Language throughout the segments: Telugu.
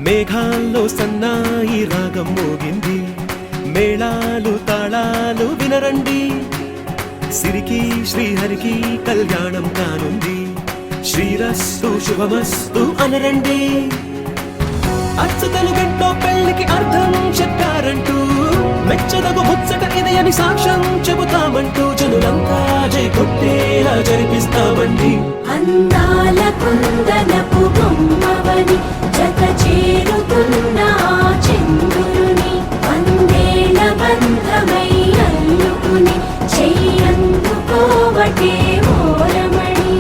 మేఘాల్లో సన్నాయి రాగం మోగింది, మేళాలు తాళాలు వినరండి, సిరికి శ్రీహరికి కళ్యాణం కానుంది, శ్రీరస్తు శుభమస్తు అనరండి. అచ్చతలు గంటో పెళ్లికి అర్థం చెప్పారంటూ, మెచ్చదగు ముచ్చట ఇది అని సాక్ష్యం చెబుతామంటూ, జనులంతా జై కొట్టేలా జరిపిస్తామండి. అందాల కుందనపు బొమ్మవని జత చేరుతున్న చంద్రుని, వందేళ్ల బంధమై అల్లుకుని చెయ్యందుకోవటే ఓరమణి.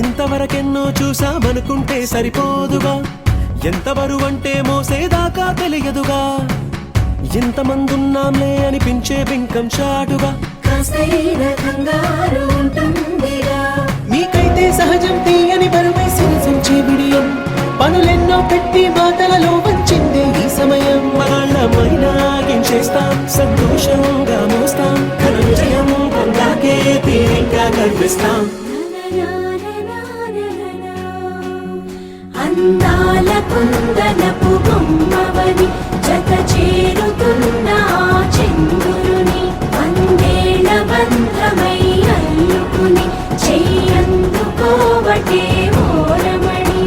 ఇంతవరకెన్నో చూసామనుకుంటే సరిపోదుగా, ఎంత బరువంటే మోసేదాకా తెలియదుగా, ఇంతమందున్నాంలే అనిపించే బింకం చాటుగా, మీకైతే సహజం తీయని బరువై సిరిసించే బిడియం, పనులెన్నో పెట్టి మాటలలో వంచిందే ఈ సమయం. మనాళ్ళమైనాగించేస్తాం, సంతోషంగా మోస్తాం, ఘన విజయం పొందాకే తీరిగ్గా కనిపిస్తాం. అందాల కుందనపు బొమ్మవని జత చేరుతున్న చంద్రుని, వందేళ్ల బంధమై అల్లుకుని చెయ్యందుకోవటే ఓరమణి.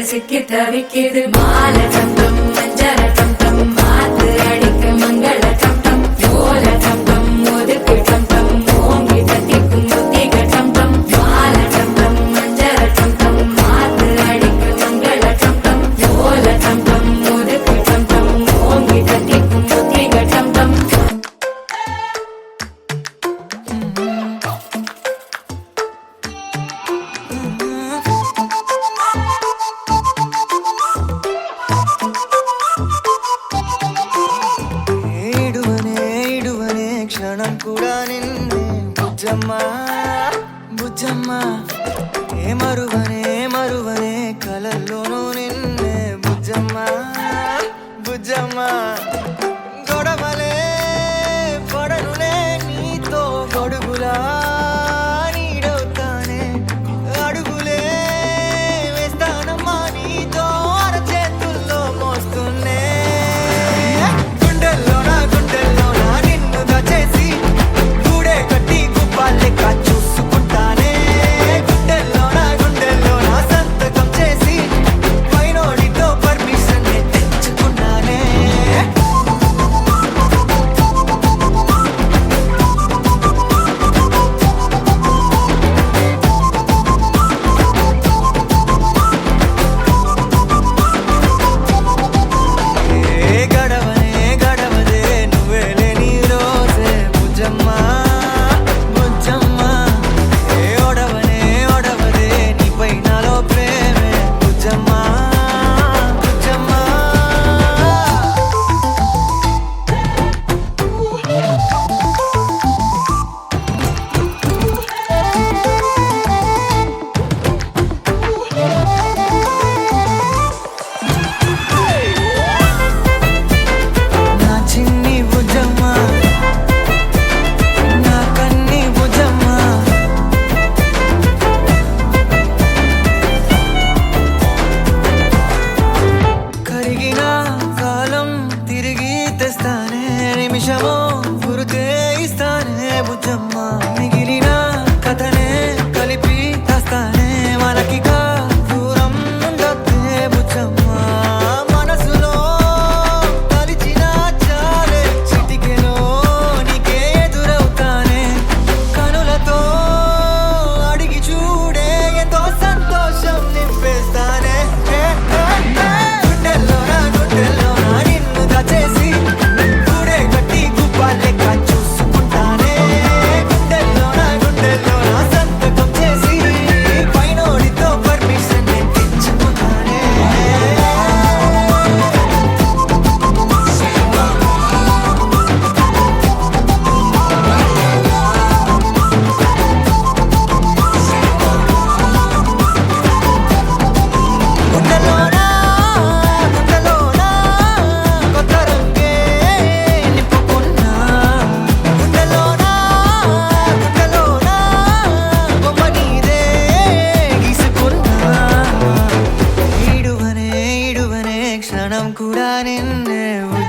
சிக்கி தவிக்கிது மால டம்டம் மஞ்சர டம்டம் மாத்து அடிக்க மங்கள டம்டம் ஓல டம்டம் ஒதுக்கு டம்டம் ஓங்கி தட்டிக்கும் புத்திக டம்டம் மால டம்டம் மஞ்சர டம்டம் மாத்து அடிக்க மங்கள டம்டம் ஓல டம்டம் ஒதுக்கு டம்டம் ஓங்கி தட்டிக்கும் புத்திக டம்டம். క్షణం కూడా నిన్నే బుజ్జమ్మా బుజ్జమ్మా, ఏ మరువనే మరువనే కలల్లోనూ నిన్నే బుజ్జమ్మా బుజ్జమ్మా. గొడవలే పడనులే నీతో గొడుగులా నీడవుతానే, అడుగులే వేస్తానమ్మా నీతో అరచేతుల్లో మోస్తున్నే. చూసుకుంటానే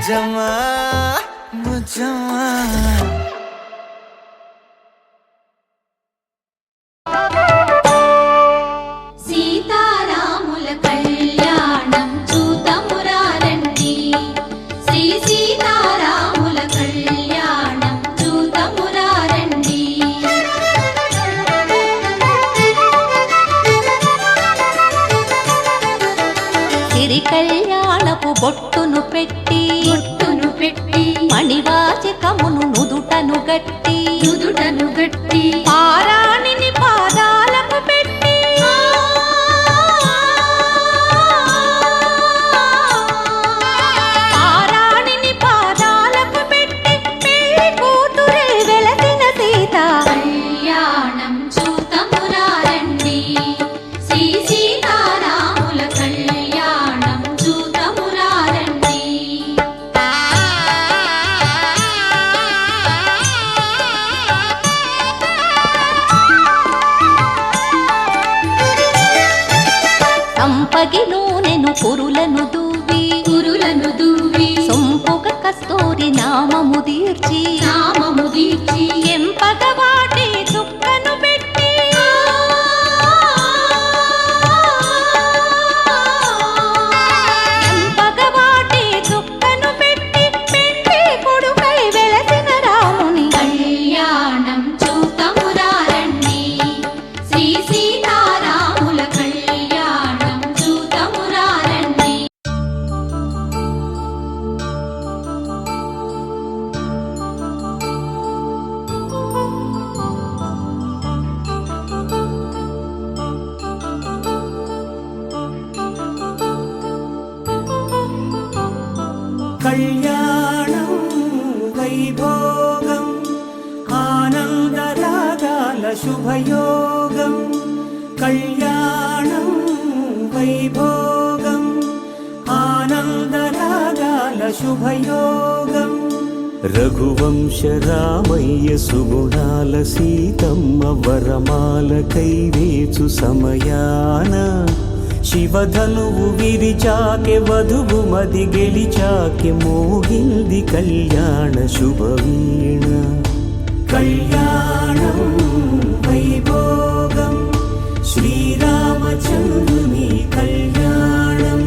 బుజ్జమ్మా బుజ్జమ్మా. సీతారాముల కళ్యాణం చూతమురారండి, శ్రీ సీతారాముల కళ్యాణం చూతమురారండి. సిరి కళ్యాణపు బొట్టును పెట్టి మణివాచకమును నుదుటను గట్టి పారాణిని పాదాలకు పెట్టి పారాణిని పాదాలకు పెట్టి పెళ్లి కూతురే వెలసిన సీత కళ్యాణం చూతమురారండి, శ్రీ సీతారాముల కళ్యాణం చూతమురారండి. సంపగి నూనెను పురులను దూవి సొంపుగ కస్తూరి నామము దీర్చి ఎంపగ వాటి చుక్కను పెట్టి ఎంపగ వాటి చుక్కను పెట్టి పెండి కొడుకై వెలసిన రాముని కళ్యాణం చూతమురారండి, శ్రీ సీతారాముల కళ్యాణం చూతమురారండి. కళ్యాణం వైభోగం ఆనందరాగాల శుభయోగం. కళ్యాణం వైభోగం ఆనందరాగాల శుభయోగం. రఘువంశ రామయ్య సుగుణాల సీతమ్మ వరమాల కైవేచు సమయాన శివధనువు విరిచాకె వధువు మది గెలిచాకె మోగింది కళ్యాణ శుభవీణ. కళ్యాణం వైభోగం శ్రీరామచంద్రుని కళ్యాణం.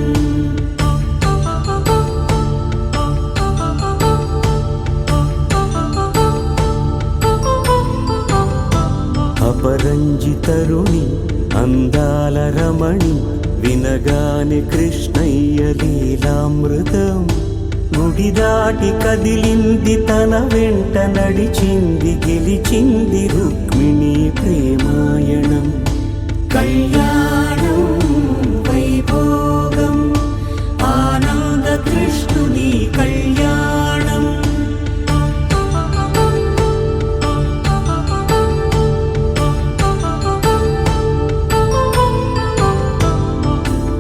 అపరంజి తరుణి అందాల రమణి వినగానే కృష్ణయ్య లీలామృతం. గుడి దాటి కదిలింది తన వెంట నడిచింది గెలిచింది రుక్మిణి ప్రేమాయణం. కళ్యాణం వైభోగం ఆనంద కృష్ణుని కళ్యాణం.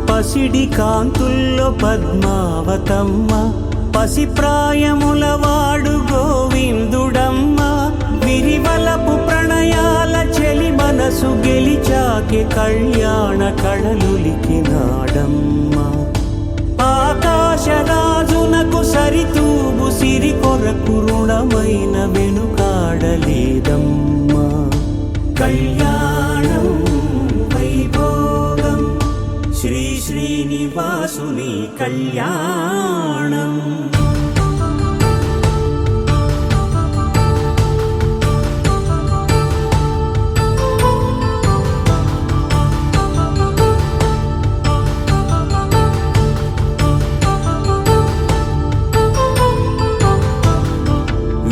పసిడి కాంతుల్లో పద్మావతమ్మ పసిప్రాయముల వాడు గోవిందుడమ్మ. విరివలపు ప్రణయాల చెలి మనసు గెలిచాకె కళ్యాణ కళలులికినాడమ్మ. ఆకాశరాజునకు సరితూబు సిరి కొరకు రుణమైన వెనుకాడలేదమ్మా. కళ్యాణం వైభోగం శ్రీ శ్రీనివాసుని కళ్యాణం.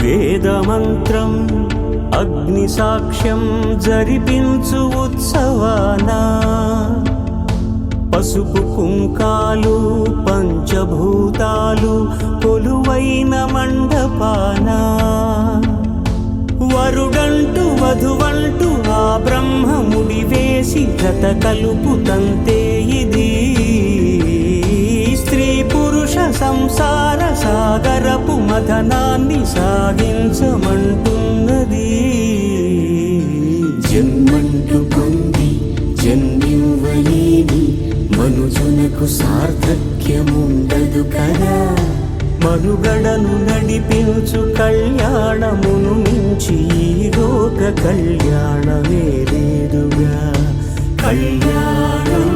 వేదమంత్రం అగ్ని సాక్ష్యం జరిపించు ఉత్సవానా. పసుపు కుంకాలు పంచభూతాలు కొలువైన మండపాన. వరుడంటూ వధువంటూ ఆ బ్రహ్మముడి వేసి జత కలుపుతంతే ఇది. స్త్రీ పురుష సంసార సాగరపు మథనాన్ని సాగించమంటున్నది. జన్మంటూ పొంది జన్మివ్వలేని మనుజునకు సార్థక్యముండదు కదా. మనుగడను నడిపించు కళ్యాణమును మించి ఈ లోక కళ్యాణమే లేదుగా. కళ్యాణం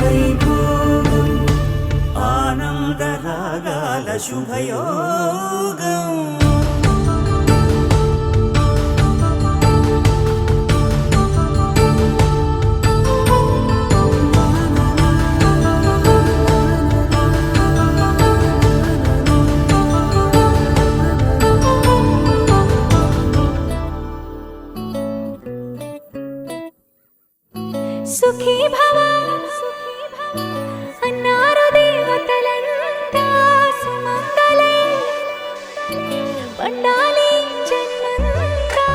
వైభోగం ఆనందరాగాల శుభయోగం. సుఖీ భవ అన్నారు దేవతలంతా సుమంగళే పండాలి జన్మంతా.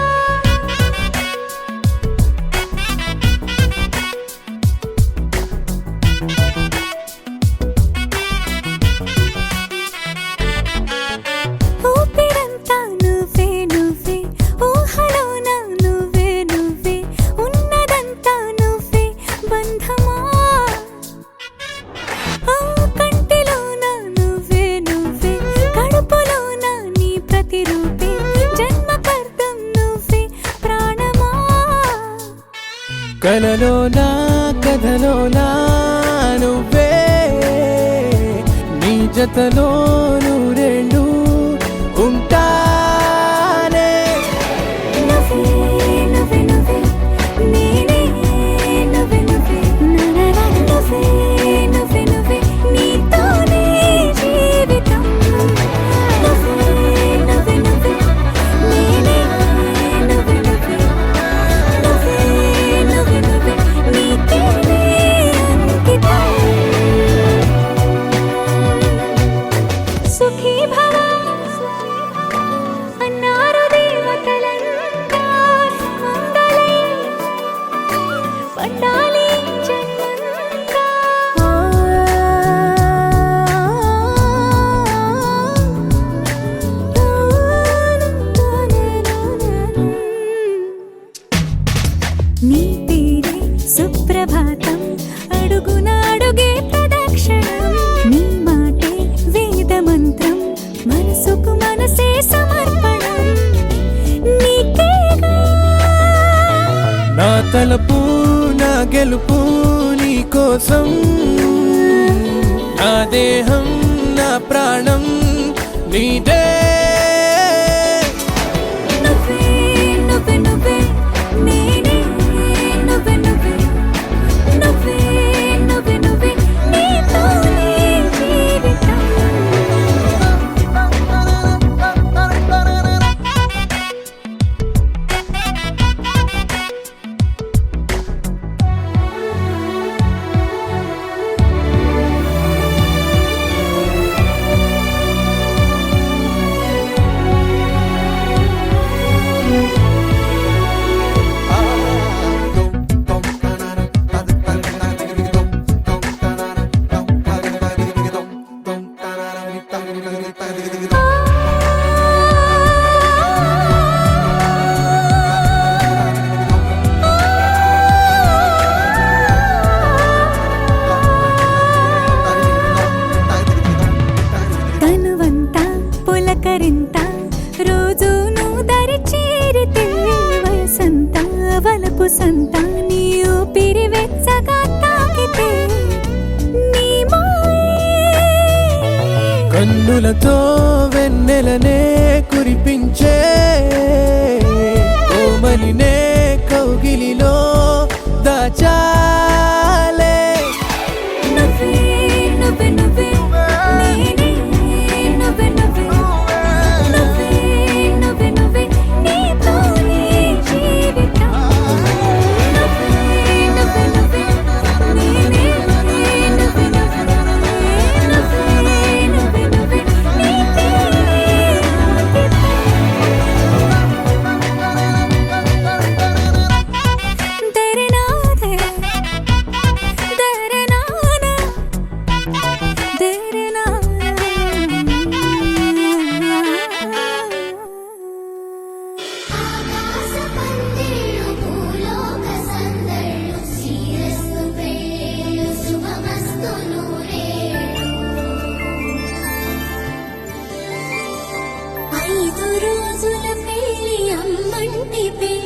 ఊపిరంతా నువ్వే నువ్వే ఊహలోన నువ్వే నువ్వే ఉన్నదంతా నువ్వే బంధమా. కంటిలోన నువ్వే నువ్వే కడుపులోన నీ ప్రతిరూపే జన్మకర్తం నువ్వే ప్రాణమా. కలలోనా కథలోనా నువ్వే నీ జతలో నూరేళ్ళు ఉంటానే. నువ్వే నువ్వే నువ్వే నేనే నువ్వే నువ్వే నరర నువ్వే నువ్వే నువ్వే నీతోనే జీవితం. నువ్వే నువ్వే నువ్వే నేనే నువ్వే నువ్వే నువ్వే నువ్వే నువ్వే నీకేనే అంకితం. సుఖీ భవ అన్నారు దేవతలంతా సుమంగళే పండాలి జన్మంతా. నీ పేరే సుప్రభాతం అడుగున అడుగే ప్రదక్షిణం. నీ మాటే వేదమంత్రం మనసుకు మనసే సమర్పణం. నీకేగా నా తలపు నా గెలుపు నీ కోసం, నా దేహం నా ప్రాణం నీదే. నువ్వే నువ్వే నువ్వే నేనే నువ్వే నువ్వే నువ్వే నువ్వే నువ్వే నీతోనే జీవితం. తనువంతా పులకరింత రోజు నువ్వు దరి చేరితే వయసంతా వలపు సంత నీ ఊపిరి వెచ్చగా తాకితే నీ మాయే కన్నులతో వెన్నెలనే కురిపించే కోమలినే కౌగిలిలో దాచాలే. నువ్వే నువ్వే నువ్వే నేనే నువ్వే నువ్వే నువ్వే నువ్వే నువ్వే నీతోనే జీవితం. నువ్వే నువ్వే నువ్వే నేనే నువ్వే నువ్వే నువ్వే నువ్వే నువ్వే నీకే అంకితం. తెరే నాదే తీపి